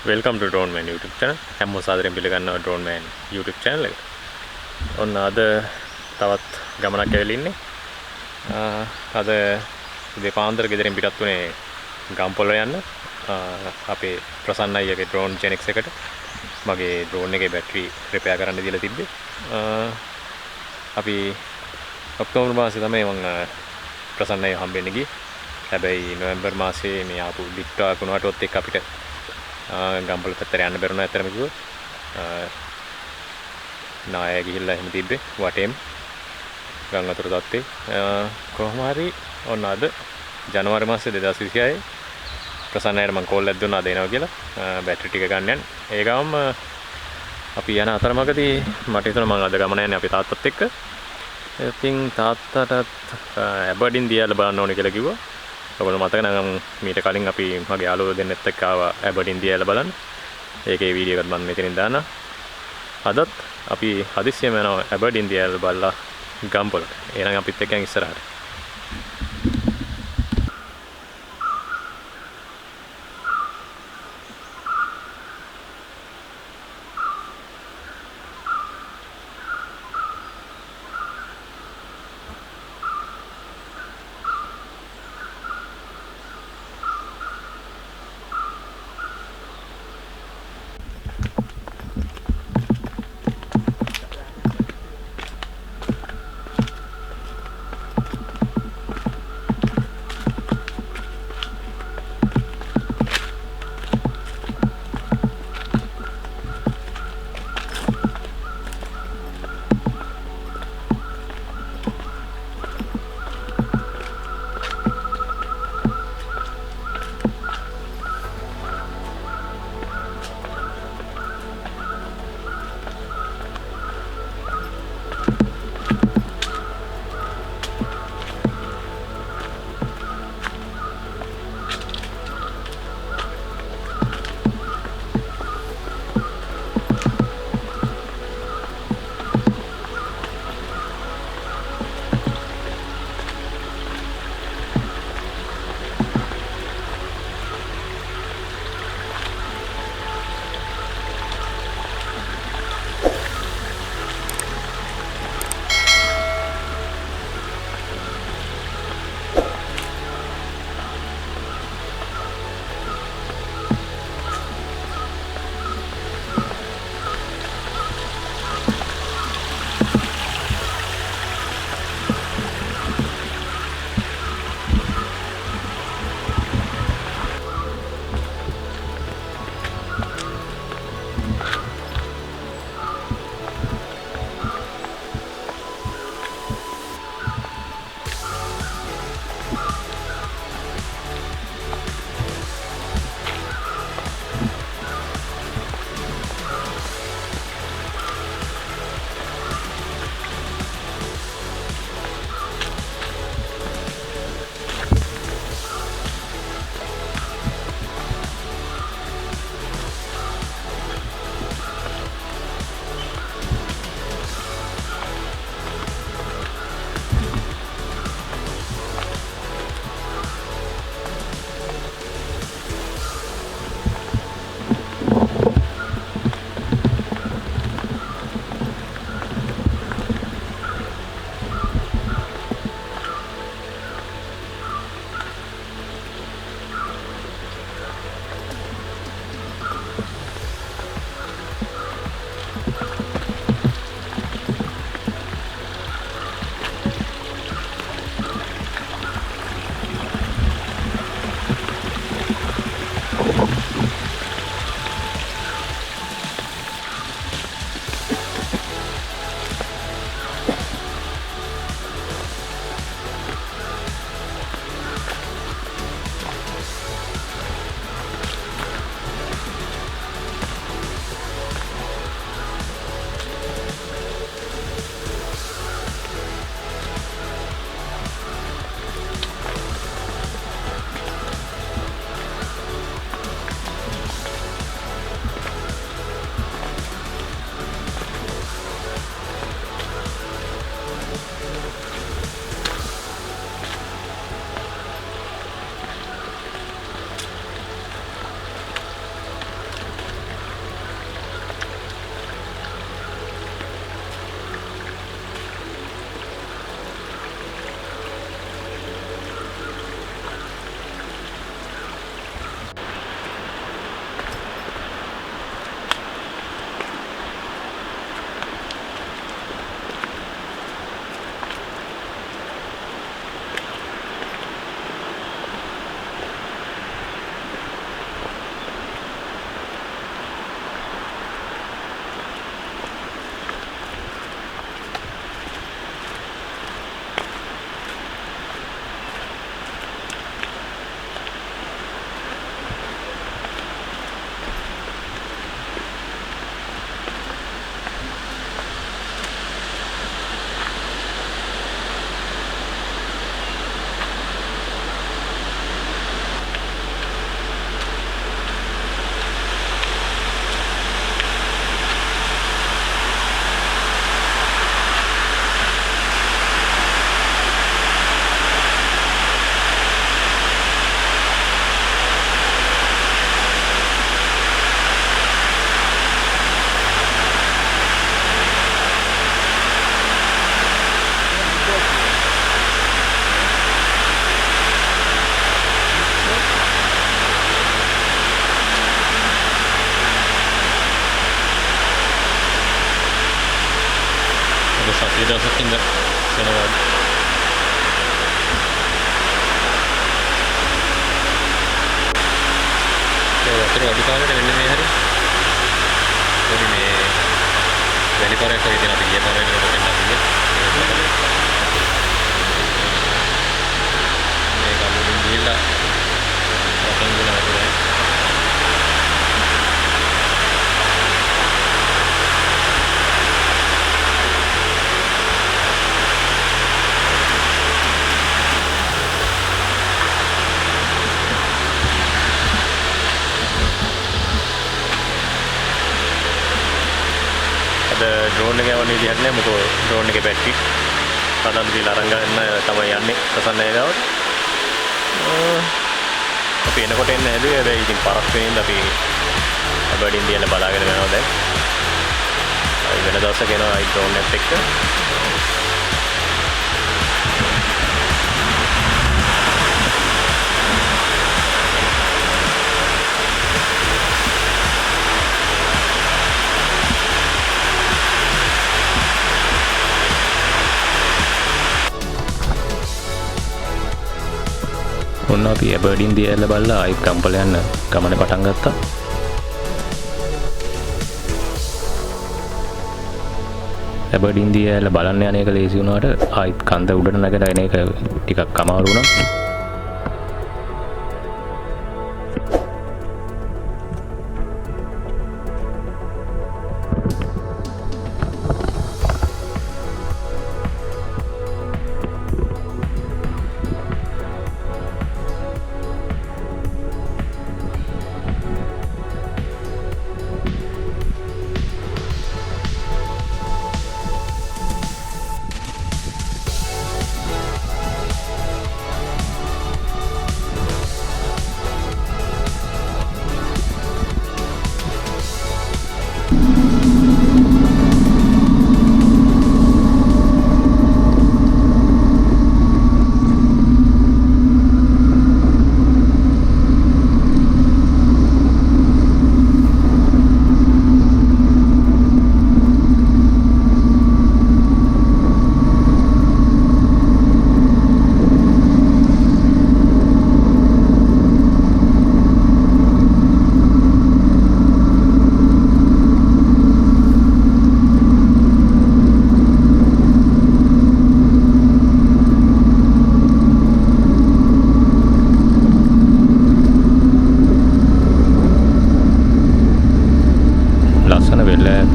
Welcome to Drone Man YouTube channel. හැමෝම සාදරයෙන් පිළිගන්නවා Drone Man YouTube channel එකට. ඔන්න අද තවත් ගමනක් ඇවිල්ලා ඉන්නේ. අද දෙපාන්දර ගෙදරින් පිටත් වුණේ ගම්පොළ යන්න. අපේ ප්‍රසන්න අයියාගේ drone Genix එකට මගේ drone එකේ බැටරි රිපෙයාර් කරන්න දීලා තිබ්බේ. අපි ඔක්තෝබර් මාසේ තමයි මම ප්‍රසන්න අයියා හම්බෙන්න ගියේ. හැබැයි නොවැම්බර් මාසේ මේ ආපු ලිෆ්ට් එක වුණාටත් එක්ක අපිට ගම්පොළ පැත්තට යන්න බැරුණා ඇත්තටම කිව්වොත්. නාය ගිහිල්ලා එහෙම තිබ්බේ වටේම ගම් අතුරු තත්ත්වේ. කොහොම හරි ඔන්න අද ජනවාරි මාසේ 2026 ප්‍රසන්නයට මම කෝල් එකක් දුන්නා දෙනවා කියලා බැටරි ටික ගන්න යන්න. ඒ ගමම අපි යන අතරමඟදී මට හිතුණා මම අද ගමන යන්නේ අපේ තාත්තත් එක්ක. ඉතින් තාත්තටත් ඇබර්ඩින් දියලා බලන්න ඕනේ කියලා කිව්වා. ඔයගොල්ලෝ මතක නම් මීට කලින් අපි මගේ යාළුවෝ දෙන්නෙත් එක්ක ආවා ඇබර්ඩින් දියලා බලන්න. ඒකේ වීඩියෝ එකක් මම මෙතනින් දානවා. අදත් අපි හදිස්සියම යනවා ඇබර්ඩින් දියලා බලලා ගම්පොළට. එහෙනම් අපිත් එක්ක යන් ඉස්සරහට. සතිය දවසක් ඉඳ වෙනවා. ඒ වතුර අඩු කාලෙට වෙන්නේ මේ හැරි. පොඩි මේ වැලි පාරයක් වගේ තියෙන අපි ගිය පාර වෙනකොට දෙන්න අපි ගියේ. මේ ගමෙන් ගිහිල්ලා රටෙන් ගුණා කරලා ड्रोन එක යවන්නේ විදිහක් නෑ මොකද ඩ්‍රෝන් එකේ බැටරි හදන්න දීලා අරන් ගන්න තමයි යන්නේ ප්‍රසන්නය ගාවට. අපි එනකොට එන්න හැදුවේ හැබැයි ඉතින් පරක් වෙනින්ද අපි බඩින් දියන බලාගෙන යනවා දැන්. අපි වෙන දවසක එනවා ඒ ඩ්‍රෝන් එකත් එක්ක. ඔන්න අපි ඇබර්ඩීන් දියඇල්ල බලලා ආයිත් ගම්පල යන්න ගමන පටන් ගත්තා. ඇබර්ඩීන් දියඇල්ල බලන්න යන එක ලේසි වුණාට ආයිත් කන්ද උඩට නැගලා එන එක ටිකක් අමාරු වුණා.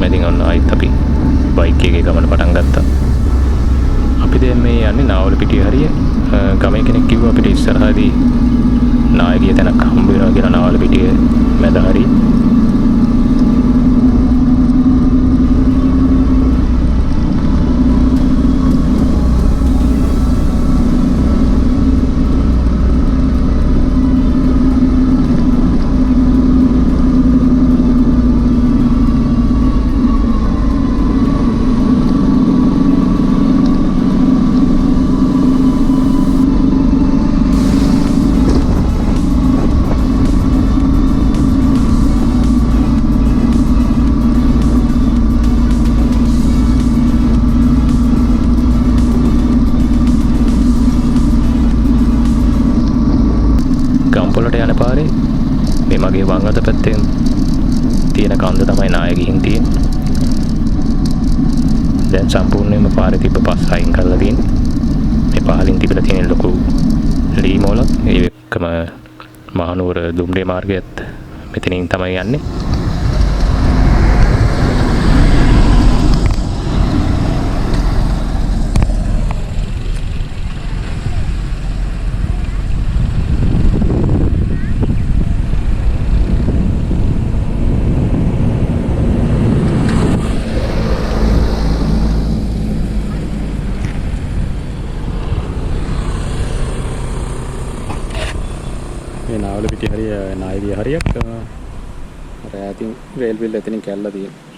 මැදින් ඔන්න ආයිත් අපි බයික් එකේ ගමන පටන් ගත්තා. අපි දැන් මේ යන්නේ නාවලපිටිය හරිය. ගමේ කෙනෙක් කිව්වා අපිට ඉස්සරහදී නායකයෙක් තැනක් හම්බ වෙනවා කියලා නාවලපිටිය මැද හරිය. ගම්පොලට යන පාරේ මේ මගේ වම් අත පැත්තෙන් තියෙන කන්ද තමයි නාය ගිහින් තියෙන්නේ. දැන් සම්පූර්ණයෙන්ම පාරේ තිබ්බ පස් අයින් කරලා තියෙන්නේ. මේ පහලින් තිබිලා තියෙන ලොකු ලී මොලක් ඒ එක්කම මහනුවර දුම්රිය මාර්ගයත් මෙතනින් තමයි යන්නේ. මේ නාවලපිටිය හරිය නායදිය හරියක් අර ඈතින් රේල් විල් එතනින් කැල්ලා තියෙනවා.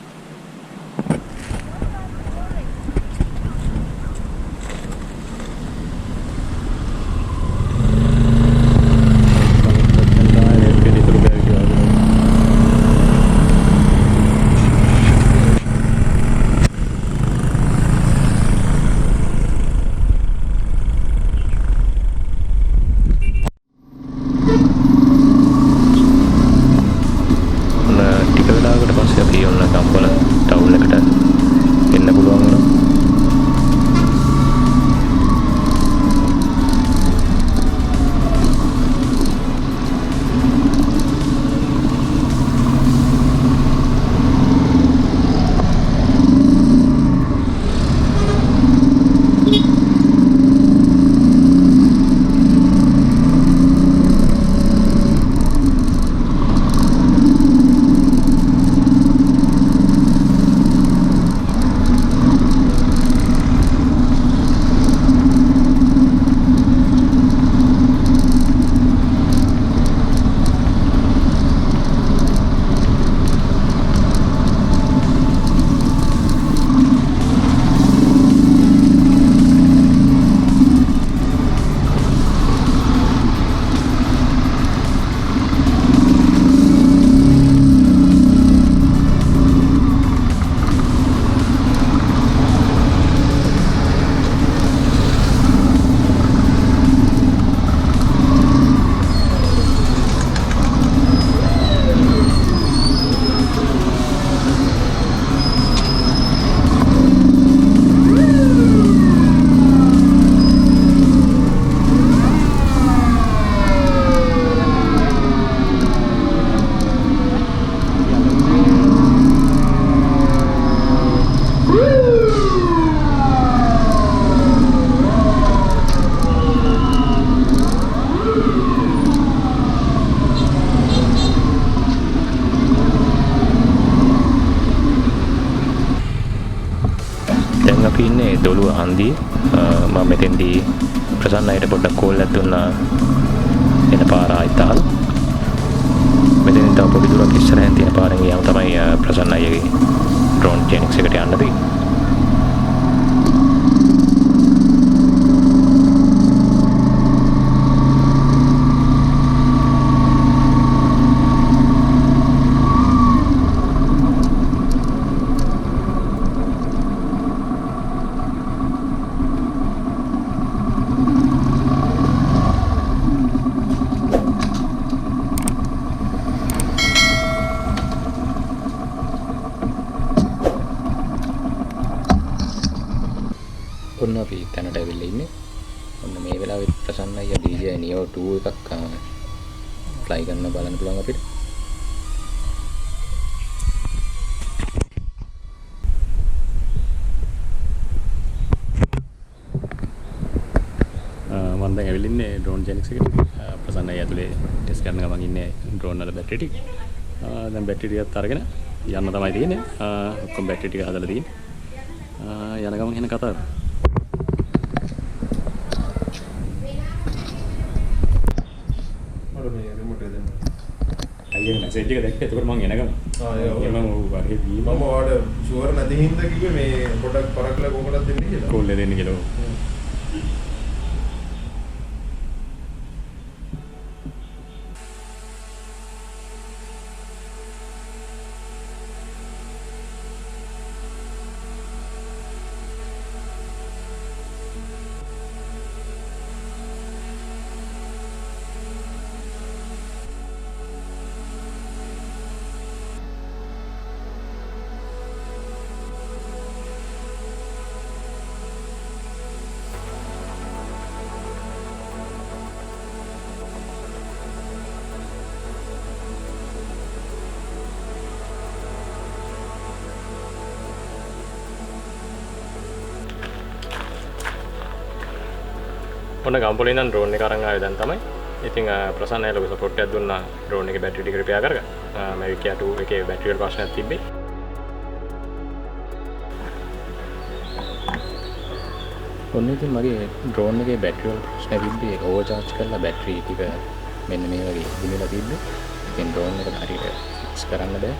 දැන් අපි ඉන්නේ දොළුව හන්දියේ. මම මෙතෙන්දී ප්‍රසන්න අයට පොඩ්ඩක් කෝල් එකක් දුන්නා එන පාර ආයිත් අහලා. මෙතනින් තව පොඩි දුරක් ඉස්සරහින් තියෙන පාරෙන් ගියාම තමයි ප්‍රසන්න අයගේ ඩ්‍රෝන් ජෙනික්ස් එකට යන්න තියෙන්නේ. ඔන්න අපි තැනට ඇවිල්ලා ඉන්නේ. ඔන්න මේ වෙලාවෙත් ප්‍රසන්න අයියා DJI Neo 2 එකක් ෆ්ලයි කරන්න බලන්න පුළුවන් අපිට. මම දැන් ඇවිල්ලා ඉන්නේ ඩ්‍රෝන් ජෙනික්ස් එකට. ප්‍රසන්න අයියා ඇතුලේ ටෙස්ට් කරන ගමන් ඉන්නේ ඩ්‍රෝන් වල බැටරි ටික. දැන් බැටරි ටිකත් අරගෙන යන්න තමයි තියෙන්නේ. ඔක්කොම බැටරි ටික හදලා තියෙන්නේ. යන ගමන් එන කතාව. අයියා මැසේජ් එක දැක්කේ. එතකොට මම එනගම. මම වගේ මම ඔයාලට ෂුවර් නැති හින්දා කිව්වේ මේ පොඩක් පරක්ලා කොහොමද දෙන්නේ කියලා. කෝල් එක දෙන්න කියලා. ඔන්න ගම්පොලේ ඉඳන් ඩ්‍රෝන් එක අරන් ආවේ දැන් තමයි. ඉතින් ප්‍රසන්න අය ලොකු සපෝට් එකක් දුන්නා ඩ්‍රෝන් එකේ බැටරි ටික රිපෙයාර් කරගන්න. Mavic Air 2 එකේ බැටරි වල ප්‍රශ්නයක් තිබ්බේ. ඔන්න ඉතින් මගේ ඩ්‍රෝන් එකේ බැටරි වල ප්‍රශ්න තිබ්බේ ඕවර් චාර්ජ් කරලා බැටරි ටික මෙන්න මේ වගේ දිනලා තිබ්බේ. ඉතින් ඩ්‍රෝන් එක හරියට ෆික්ස් කරන්න බෑ.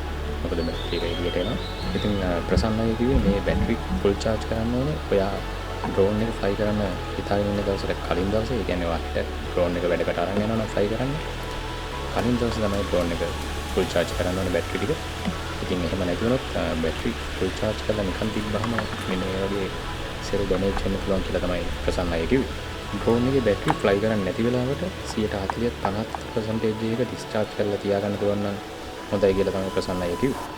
මොකද බැටරි එක එළියට එනවා. ඉතින් ප්‍රසන්න අය කිව්වේ මේ බැටරි ෆුල් චාර්ජ් කරන්න ඕනේ. ඔයා ඩ්‍රෝන් එක ෆ්ලයි කරන්න හිතාගෙන ඉන්න දවසට කලින් දවසේ, ඒ කියන්නේ වාට ඩ්‍රෝන් එක වැඩකට අරන් යනවා නම් ෆ්ලයි කරන්න කලින් දවසේ තමයි ඩ්‍රෝන් එක ෆුල් චාර්ජ් කරන්න ඕනේ බැටරි ටික. ඉතින් එහෙම නැති වුණොත් බැටරි ෆුල් චාර්ජ් කරලා නිකන් තිබ්බහම මෙන්න මේ වගේ සෙරු ඩැමේජ් වෙන්න පුළුවන් කියලා තමයි ප්‍රසන්න අය කිව්වේ. ඩ්‍රෝන් එකේ බැටරි ෆ්ලයි කරන්න නැති වෙලාවට 140-50% එක ඩිස්චාර්ජ් කරලා තියාගන්න පුළුවන් නම් හොඳයි කියලා තමයි ප්‍රසන්න අය කිව්වේ.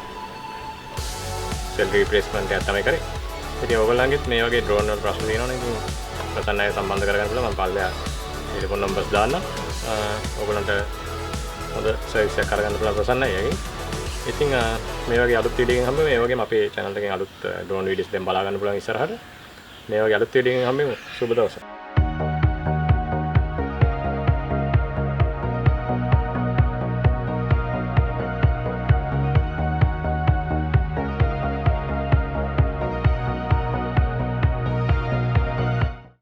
සෙල් රීප්ලේස්මන්ට් එකක් තමයි කරේ. ඉතින් ඔයගොල්ලන්ගෙත් මේ වගේ ඩ්‍රෝන් වල ප්‍රශ්න තියෙනවනේ. ඉතින් ප්‍රසන්න අය සම්බන්ධ කරගන්න පුළුවන්. මම පල්ලෙහා ටෙලිෆෝන් නම්බර්ස් දාන්නම්. ඔයගොල්ලන්ට හොඳ සර්විස් එකක් කරගන්න පුළුවන් ප්‍රසන්න අයගෙන්. ඉතින් මේ වගේ අලුත් වීඩියෝ එකකින් හම්බෙමු. මේ වගේම අපේ channel එකෙන් අලුත් ඩ්‍රෝන් වීඩියෝස් දැන් බලා ගන්න පුළුවන් ඉස්සරහට. මේ වගේ අලුත් වීඩියෝ එකකින් හම්බෙමු. සුබ දවසක්.